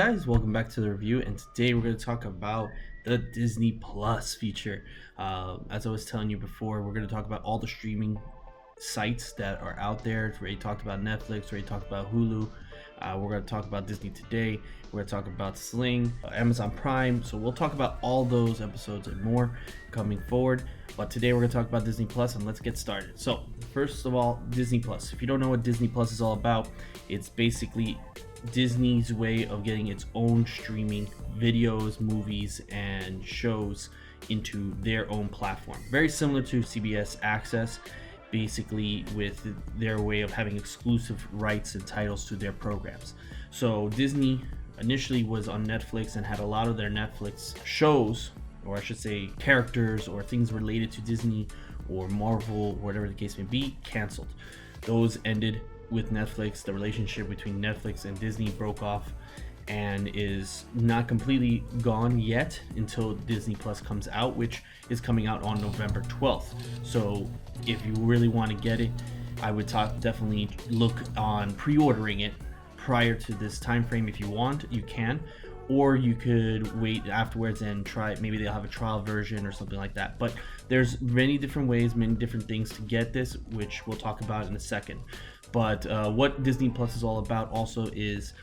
guys, welcome back to the review, and today we're going to talk about the Disney Plus feature. As I was telling you before, we're going to talk about all the streaming sites that are out there. We already talked about Netflix, we already talked about Hulu. We're going to talk about Disney Today. We're going to talk about Sling, Amazon Prime. So we'll talk about all those episodes and more coming forward. But today we're going to talk about Disney Plus, and let's get started. So first of all, Disney Plus. If you don't know what Disney Plus is all about, it's basically Disney's way of getting its own streaming videos, movies, and shows into their own platform. Very similar to CBS Access, basically with their way of having exclusive rights and titles to their programs. So Disney initially was on Netflix and had a lot of their Netflix shows, or I should say characters or things related to Disney or Marvel, whatever the case may be, canceled. Those ended with Netflix. The relationship between Netflix and Disney broke off and is not completely gone yet until Disney Plus comes out, which is coming out on November 12th. So if you really want to get it, I would definitely look on pre-ordering it prior to this time frame. If you want, you can, or you could wait afterwards and try. Maybe they'll have a trial version or something like that. But there's many different ways, many different things to get this, which we'll talk about in a second. But what Disney Plus is all about also is,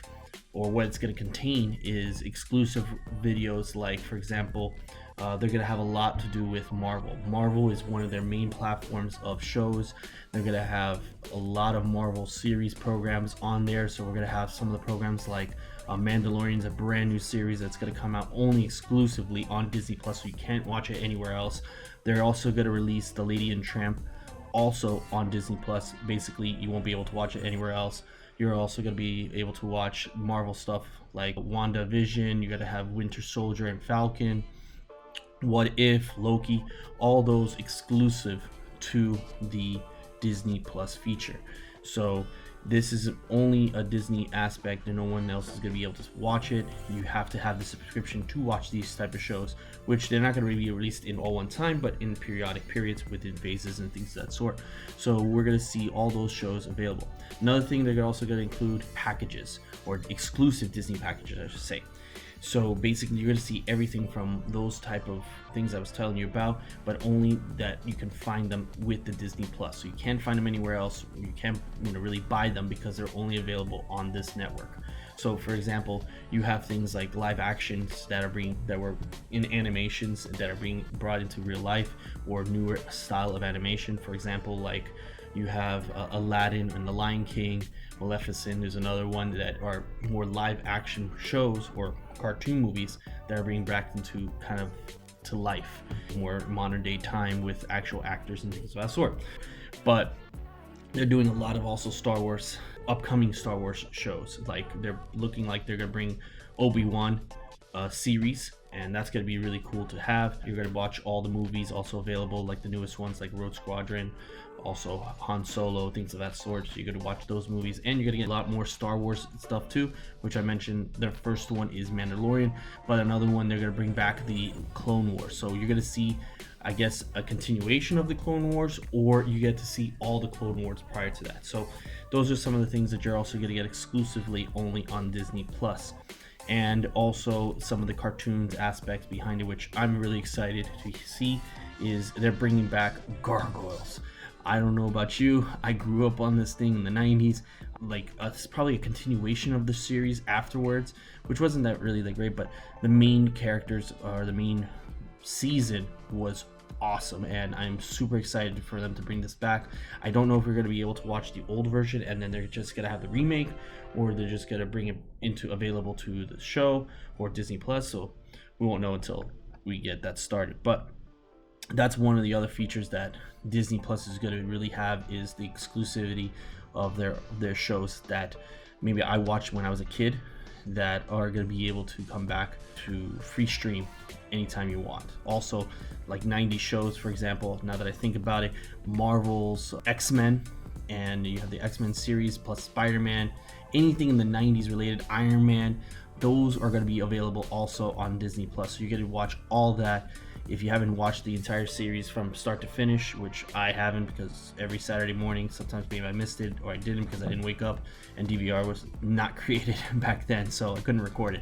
or what it's going to contain, is exclusive videos. Like, for example, they're going to have a lot to do with Marvel. Marvel is one of their main platforms of shows. They're going to have a lot of Marvel series programs on there. So we're going to have some of the programs like Mandalorian's a brand new series that's going to come out only exclusively on Disney Plus, so you can't watch it anywhere else. They're also going to release The Lady and Tramp also on Disney Plus. Basically, you won't be able to watch it anywhere else. You're also going to be able to watch Marvel stuff like WandaVision. You're going to have Winter Soldier and Falcon, What If, Loki, all those exclusive to the Disney Plus feature. So this is only a Disney aspect, and no one else is going to be able to watch it. You have to have the subscription to watch these type of shows, which they're not going to be released in all one time, but in periodic periods within phases and things of that sort. So we're going to see all those shows available. Another thing, they're also going to include packages, or exclusive Disney packages, I should say. So basically, you're going to see everything from those type of things I was telling you about, but only that you can find them with the Disney Plus. So you can't find them anywhere else. You can't really buy them because they're only available on this network. So for example, you have things like live actions that were in animations that are being brought into real life, or newer style of animation. For example, like you have Aladdin and The Lion King, Maleficent. There's another one that are more live action shows or cartoon movies that are being back into kind of to life, more modern day time with actual actors and things of that sort. But they're doing a lot of also upcoming Star Wars shows. Like they're looking like they're gonna bring Obi-Wan series, and that's going to be really cool to have. You're going to watch all the movies also available, like the newest ones like Rogue Squadron, also Han Solo, things of that sort. So you're going to watch those movies, and you're going to get a lot more Star Wars stuff too, which I mentioned. The first one is Mandalorian, but another one, they're going to bring back the Clone Wars. So you're going to see, I guess, a continuation of the Clone Wars, or you get to see all the Clone Wars prior to that. So those are some of the things that you're also going to get exclusively only on Disney Plus. And also some of the cartoons aspects behind it, which I'm really excited to see, is they're bringing back Gargoyles. I don't know about you, I grew up on this thing in the 90s. Like it's probably a continuation of the series afterwards, which wasn't that really that great, but the main characters, or the main season, was awesome, and I'm super excited for them to bring this back. I don't know if we're going to be able to watch the old version and then they're just going to have the remake, or they're just going to bring it available to the show or Disney Plus. So we won't know until we get that started. But that's one of the other features that Disney Plus is going to really have, is the exclusivity of their shows that maybe I watched when I was a kid, that are going to be able to come back to free stream anytime you want. Also, like 90s shows, for example, now that I think about it, Marvel's X-Men, and you have the X-Men series plus Spider-Man, anything in the 90s related, Iron Man, those are going to be available also on Disney Plus. So you're going to watch all that If you haven't watched the entire series from start to finish, which I haven't because every Saturday morning, sometimes maybe I missed it or I didn't because I didn't wake up and DVR was not created back then, so I couldn't record it.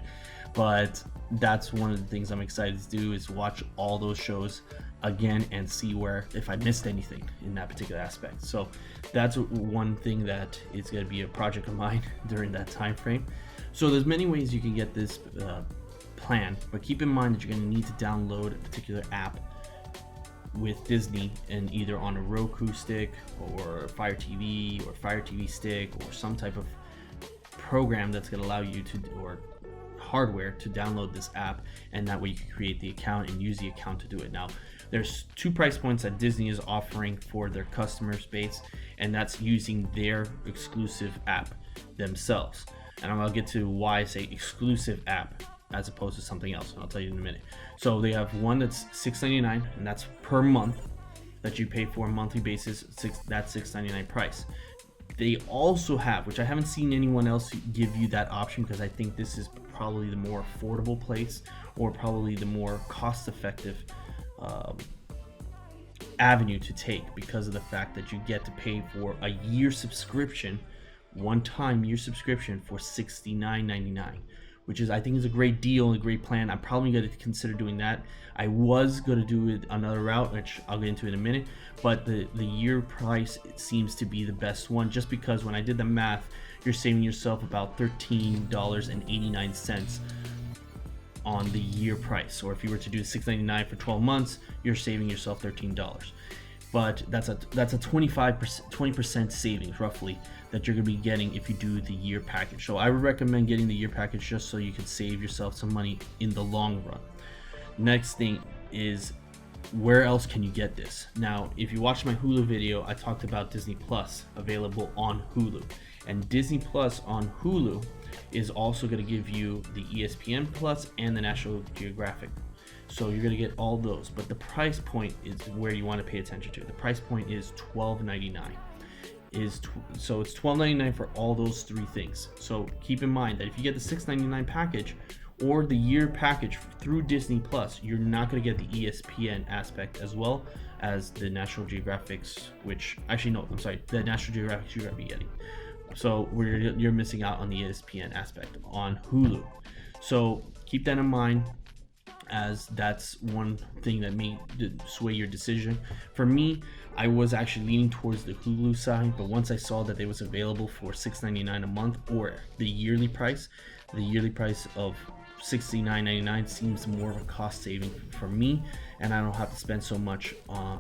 But that's one of the things I'm excited to do, is watch all those shows again and see where if I missed anything in that particular aspect. So that's one thing that is going to be a project of mine during that time frame. So there's many ways you can get this plan, but keep in mind that you're going to need to download a particular app with Disney, and either on a Roku stick or Fire TV or Fire TV stick or some type of program that's going to allow you to, or hardware to download this app, and that way you can create the account and use the account to do it. Now, there's 2 price points that Disney is offering for their customer base, and that's using their exclusive app themselves. And I'll get to why I say exclusive app as opposed to something else, and I'll tell you in a minute. So they have one that's $6.99, and that's per month that you pay for a monthly basis. That $6.99 price. They also have, which I haven't seen anyone else give you that option, because I think this is probably the more affordable place, or probably the more cost-effective avenue to take, because of the fact that you get to pay for a year subscription, one-time year subscription for $69.99, which is, I think, is a great deal and a great plan. I'm probably going to consider doing that. I was going to do it another route, which I'll get into in a minute, but the year price, it seems to be the best one, just because when I did the math, you're saving yourself about $13.89 on the year price. Or if you were to do $6.99 for 12 months, you're saving yourself $13. But that's a 20% savings roughly that you're going to be getting if you do the year package. So I would recommend getting the year package just so you can save yourself some money in the long run. Next thing is, where else can you get this? Now, if you watch my Hulu video, I talked about Disney Plus available on Hulu. And Disney Plus on Hulu is also going to give you the ESPN Plus and the National Geographic. So you're going to get all those, but the price point is where you want to pay attention to. The price point is $12.99. So it's $12.99 for all those 3 things. So keep in mind that if you get the $6.99 package or the year package through Disney Plus, you're not going to get the ESPN aspect as well as the National Geographics, which actually, no, I'm sorry, the National Geographics you're going to be getting. So you're missing out on the ESPN aspect on Hulu. So keep that in mind, as that's one thing that may sway your decision. For me, I was actually leaning towards the Hulu side, but once I saw that it was available for $6.99 a month, or the yearly price of $69.99 seems more of a cost saving for me, and I don't have to spend so much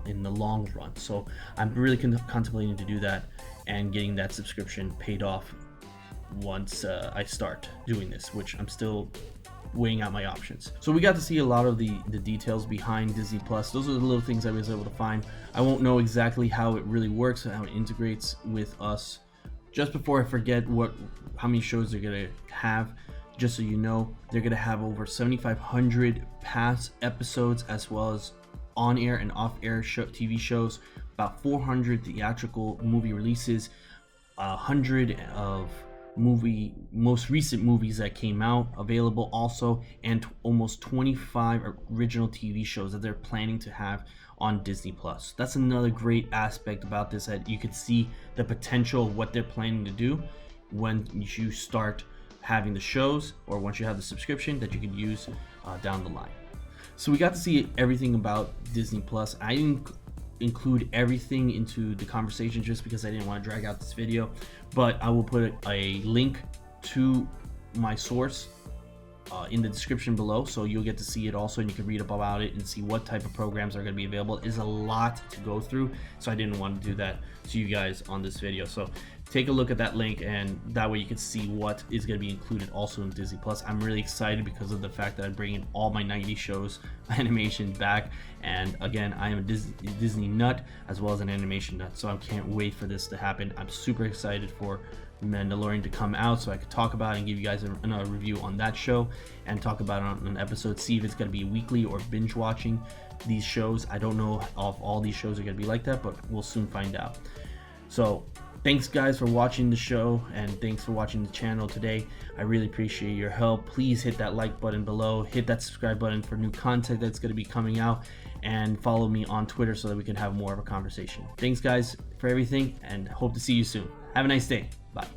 in the long run. So I'm really contemplating to do that and getting that subscription paid off once I start doing this, which I'm still weighing out my options. So we got to see a lot of the details behind Disney Plus. Those are the little things I was able to find. I won't know exactly how it really works and how it integrates with us. Just before I forget how many shows they're gonna have, just so you know, they're gonna have over 7,500 past episodes, as well as on-air and off-air TV shows, about 400 theatrical movie releases, 100 of most recent movies that came out available also, and almost 25 original TV shows that they're planning to have on Disney Plus. That's another great aspect about this, that you could see the potential of what they're planning to do when you start having the shows, or once you have the subscription that you can use down the line. So we got to see everything about Disney Plus. I didn't include everything into the conversation just because I didn't want to drag out this video, but I will put a link to my source in the description below, so you'll get to see it also, and you can read up about it and see what type of programs are going to be available. It is a lot to go through, so I didn't want to do that to you guys on this video. So take a look at that link, and that way you can see what is going to be included also in Disney Plus. I'm really excited because of the fact that I'm bringing all my 90 shows animation back, and again, I am a Disney nut as well as an animation nut, so I can't wait for this to happen. I'm super excited for Mandalorian to come out so I could talk about it and give you guys another review on that show, and talk about it on an episode, see if it's going to be weekly or binge watching these shows. I don't know if all these shows are going to be like that, but we'll soon find out. So Thanks guys for watching the show, and thanks for watching the channel today. I really appreciate your help. Please hit that like button below, hit that subscribe button for new content that's going to be coming out, and follow me on Twitter so that we can have more of a conversation. Thanks guys for everything, and hope to see you soon. Have a nice day. Bye.